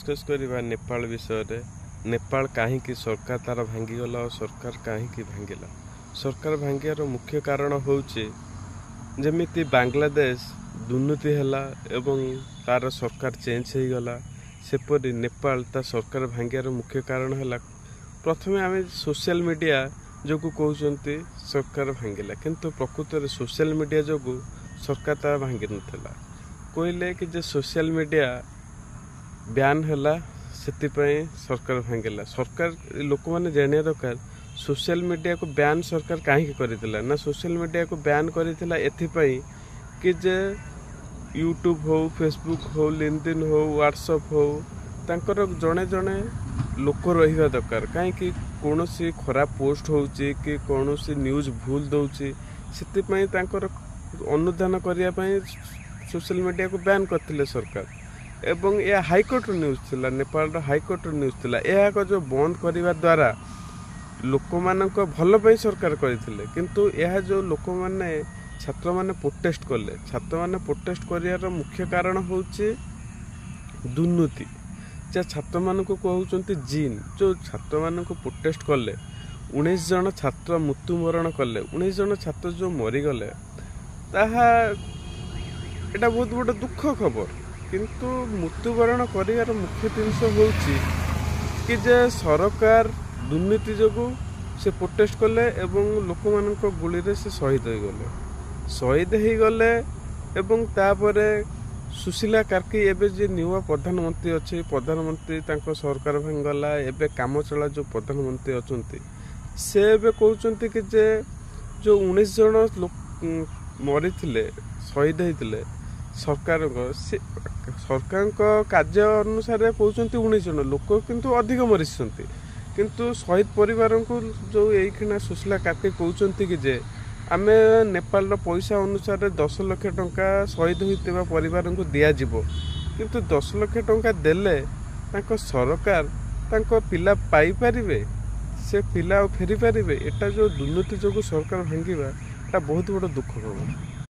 Discuss करवा नेपाल विषय नेपाल कहीं सरकार तार भांगीगला और सरकार कहीं भांगिला। सरकार भांगार मुख्य कारण होची जमीती बांग्लादेश दुर्नीति हैला एवं तार सरकार चेंज हो गला सेपरी नेपाल ता सरकार भांगार मुख्य कारण है प्रथमे आम सोशल मीडिया जो कहते सरकार भांगिला किंतु प्रकृत में सोशल मीडिया जो सरकार तार भांगी नाला कहले कि जे सोशल मीडिया ब्यान हैला सेतिपई सरकार भांगिला। सरकार लोक मैंने जानिया दरकार सोशल मीडिया को बैन सरकार कहीं करथिला ना सोशल मीडिया को बैन करथिला एथिपई कि जे यूट्यूब हो फेसबुक हो लिंक्डइन हो व्हाट्सएप हो तांकर जड़े जड़े लोक रहिबा दरकार कहीं कौन सी खराब पोस्ट होउची कि कौन सी न्यूज भूल दउची सेतिपई तांकर अनुधान करिया पई सोशल मीडिया को बैन करथिले सरकार एवं यह हाईकोर्ट न्यूज थिला नेपाल हाईकोर्ट न्यूज थिला यह को जो बंद करिवा द्वारा लोक मानक भल पई सरकार करथिले किंतु यह जो लोक माने छात्र माने प्रोटेस्ट कले छात्र माने प्रोटेस्ट करियार मुख्य कारण होची दुर्नीति जे छात्र मानक कहउचंती जीन जो छात्र मानक प्रोटेस्ट कले 19 जन छात्र मृत्युमरण कले 19 जन छात्र जो मरी गले ताहा एटा बहुत बड़ दुख खबर किंतु मृत्युवरण करियार मुख्य जिनस होची कि जे सरकार दुर्नीति जो से प्रोटेस्ट कले एवं लोक मानक गुली रे से शहीद हो गले एवं तापरे सुशीला कार्की एबे जे नुआ प्रधानमंत्री अच्छे प्रधानमंत्री तांको सरकार भांगला एबे काम चला जो प्रधानमंत्री अचंती से एबे कहउचंती कि जे जो 19 जन लोक मरी थिले शहीद होइतिले सरकार को कार्य अनुसार कहते 19 जन लोक किंतु अधिक मरीचंती किंतु शहीद परिवार को जो यही सुशीला कार्के कहते कि जे आमे नेपाल पैसा अनुसार 10 लाख टंका शहीद होता परिवार को दिज्व किंतु 10 लाख टंका देले तांको सरकार तांको पिला पाई पारिबे से पिला फेरी पारिबे एटा जो दुर्नीति जो सरकार भांगिबा एटा बहुत बड़ दुख खबर।